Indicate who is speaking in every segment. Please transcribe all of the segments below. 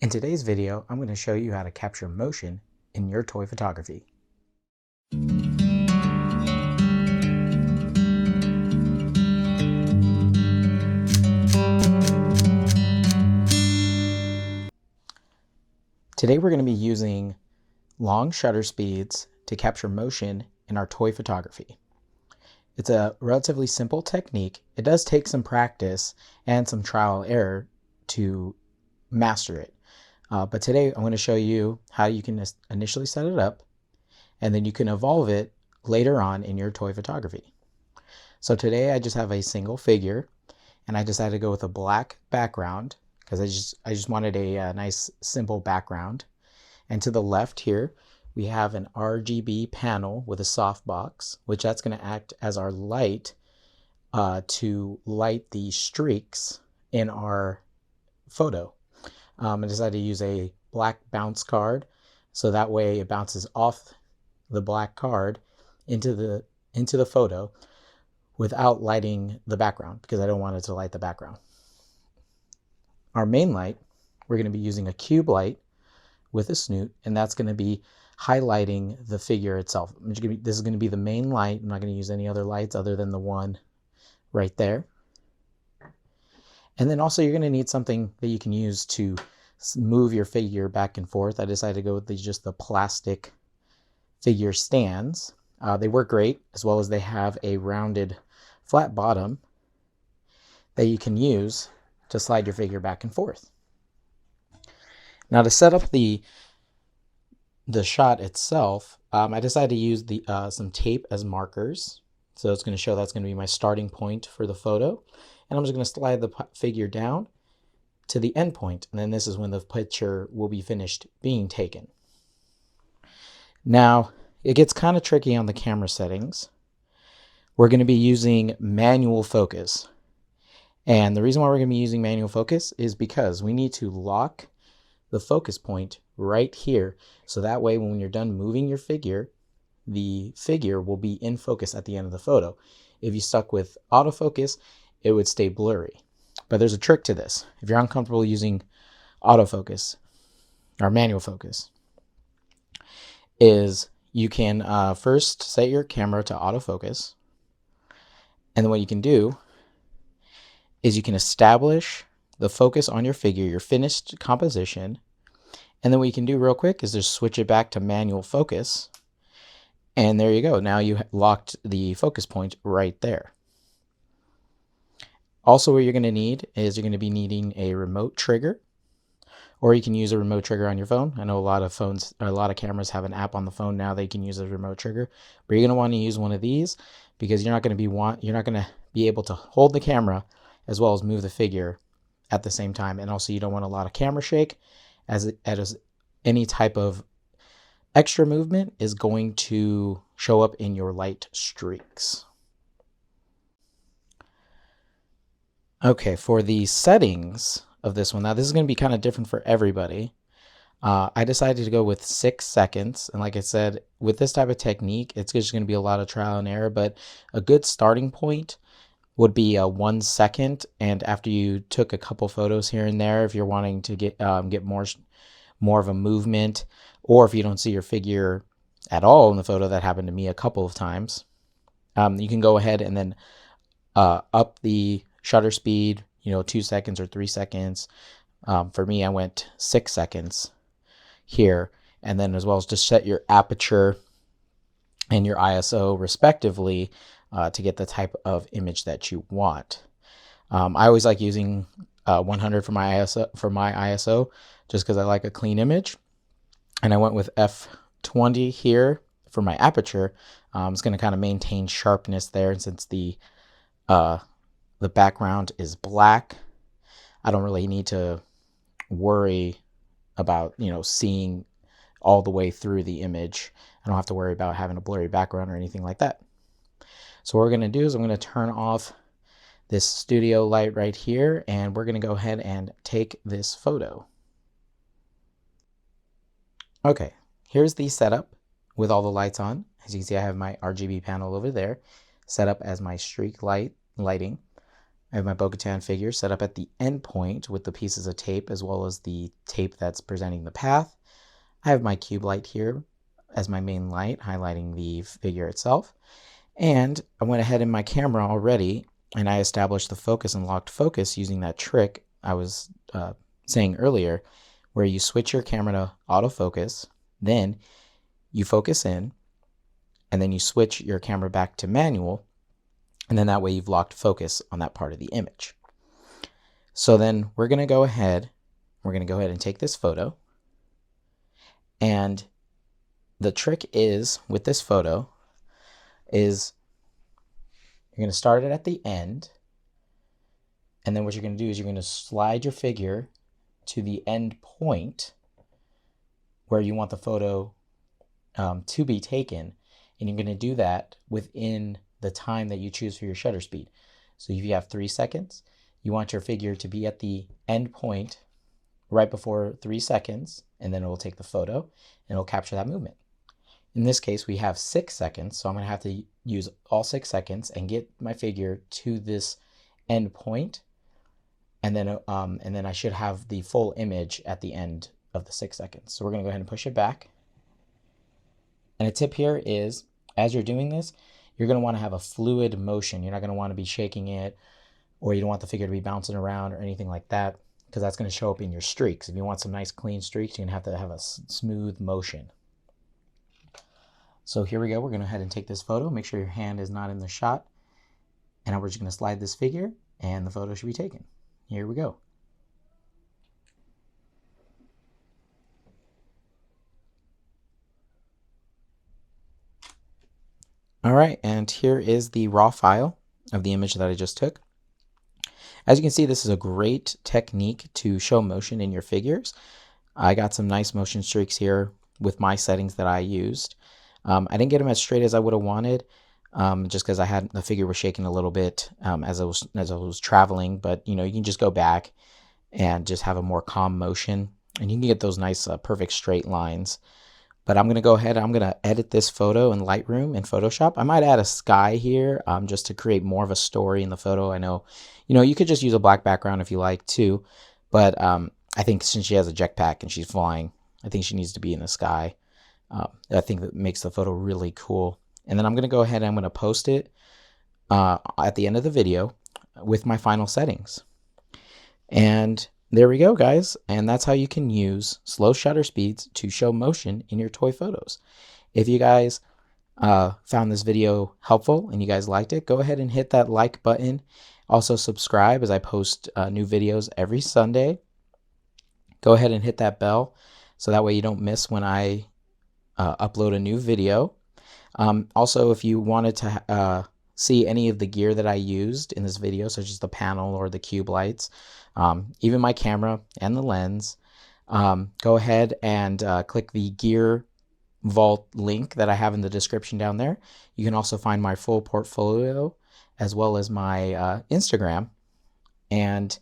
Speaker 1: In today's video, I'm going to show you how to capture motion in your toy photography. Today we're going to be using long shutter speeds to capture motion in our toy photography. It's a relatively simple technique. It does take some practice and some trial and error to master it. But today I'm going to show you how you can initially set it up, and then you can evolve it later on in your toy photography. So today I just have a single figure, and I decided to go with a black background because I just wanted a nice simple background. And to the left here we have an RGB panel with a softbox, which that's going to act as our light to light the streaks in our photo. I decided to use a black bounce card, so that way it bounces off the black card into the photo without lighting the background, because I don't want it to light the background. Our main light, we're going to be using a cube light with a snoot, and that's going to be highlighting the figure itself. This is going to be the main light. I'm not going to use any other lights other than the one right there. And then also you're going to need something that you can use to move your figure back and forth. I decided to go with just the plastic figure stands. They work great, as well as they have a rounded flat bottom that you can use to slide your figure back and forth. Now to set up the shot itself, I decided to use some tape as markers. So it's going to show that's going to be my starting point for the photo. And I'm just going to slide the figure down to the end point, and then this is when the picture will be finished being taken. Now, it gets kind of tricky on the camera settings. We're going to be using manual focus. And the reason why we're going to be using manual focus is because we need to lock the focus point right here. So that way, when you're done moving your figure, the figure will be in focus at the end of the photo. If you stuck with autofocus, it would stay blurry. But there's a trick to this. If you're uncomfortable using autofocus or manual focus, is you can first set your camera to autofocus, and then what you can do is you can establish the focus on your figure, your finished composition, and then what you can do real quick is just switch it back to manual focus, and there you go. Now you locked the focus point right there. Also, what you're going to need is you're going to be needing a remote trigger, or you can use a remote trigger on your phone. I know a lot of cameras have an app on the phone now that you can use a remote trigger, but you're going to want to use one of these because you're not going to be able to hold the camera as well as move the figure at the same time. And also you don't want a lot of camera shake, as any type of extra movement is going to show up in your light streaks. Okay, for the settings of this one, now this is going to be kind of different for everybody. I decided to go with 6 seconds, and like I said, with this type of technique, it's just going to be a lot of trial and error, but a good starting point would be 1 second, and after you took a couple photos here and there, if you're wanting to get more of a movement, or if you don't see your figure at all in the photo, that happened to me a couple of times, you can go ahead and then up the shutter speed, 2 seconds or 3 seconds. For me, I went 6 seconds here, and then as well as just set your aperture and your ISO respectively to get the type of image that you want. I always like using 100 for my ISO just because I like a clean image, and I went with f20 here for my aperture. It's going to kind of maintain sharpness there, and since the background is black, I don't really need to worry about, seeing all the way through the image. I don't have to worry about having a blurry background or anything like that. So what we're going to do is I'm going to turn off this studio light right here, and we're going to go ahead and take this photo. Okay, here's the setup with all the lights on. As you can see, I have my RGB panel over there set up as my streak lighting. I have my Bo-Katan figure set up at the end point with the pieces of tape as well as the tape that's presenting the path. I have my cube light here as my main light, highlighting the figure itself. And I went ahead in my camera already and I established the focus and locked focus using that trick I was saying earlier, where you switch your camera to autofocus, then you focus in, and then you switch your camera back to manual, and then that way you've locked focus on that part of the image. So then we're going to go ahead and take this photo. And the trick is with this photo is you're going to start it at the end. And then what you're going to do is you're going to slide your figure to the end point where you want the photo to be taken. And you're going to do that within the time that you choose for your shutter speed. So if you have 3 seconds, you want your figure to be at the end point right before 3 seconds, and then it will take the photo and it'll capture that movement. In this case, we have 6 seconds, so I'm going to have to use all 6 seconds and get my figure to this end point, and then I should have the full image at the end of the 6 seconds. So we're going to go ahead and push it back. And a tip here is, as you're doing this, you're going to want to have a fluid motion. You're not going to want to be shaking it, or you don't want the figure to be bouncing around or anything like that, because that's going to show up in your streaks. If you want some nice clean streaks, you're going to have a smooth motion. So here we go. We're going to go ahead and take this photo. Make sure your hand is not in the shot. And now we're just going to slide this figure, and the photo should be taken. Here we go. All right, and here is the raw file of the image that I just took. As you can see, this is a great technique to show motion in your figures. I got some nice motion streaks here with my settings that I used. I didn't get them as straight as I would have wanted, just because the figure was shaking a little bit as I was traveling. But you can just go back and just have a more calm motion, and you can get those nice perfect straight lines. But I'm going to go ahead, I'm going to edit this photo in Lightroom and Photoshop. I might add a sky here just to create more of a story in the photo. I know, you could just use a black background if you like too. But I think since she has a jetpack and she's flying, I think she needs to be in the sky. I think that makes the photo really cool. And then I'm going to go ahead and I'm going to post it at the end of the video with my final settings. And there we go, guys. And that's how you can use slow shutter speeds to show motion in your toy photos. If you guys found this video helpful and you guys liked it, go ahead and hit that like button. Also subscribe, as I post new videos every Sunday. Go ahead and hit that bell so that way you don't miss when I upload a new video. Also, if you wanted to see any of the gear that I used in this video, such as the panel or the cube lights, even my camera and the lens, go ahead and click the Gear Vault link that I have in the description down there. You can also find my full portfolio as well as my Instagram. And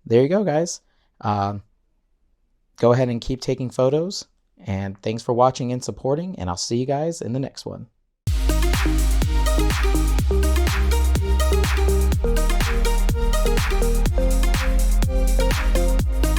Speaker 1: there you go, guys. Go ahead and keep taking photos. And thanks for watching and supporting, and I'll see you guys in the next one.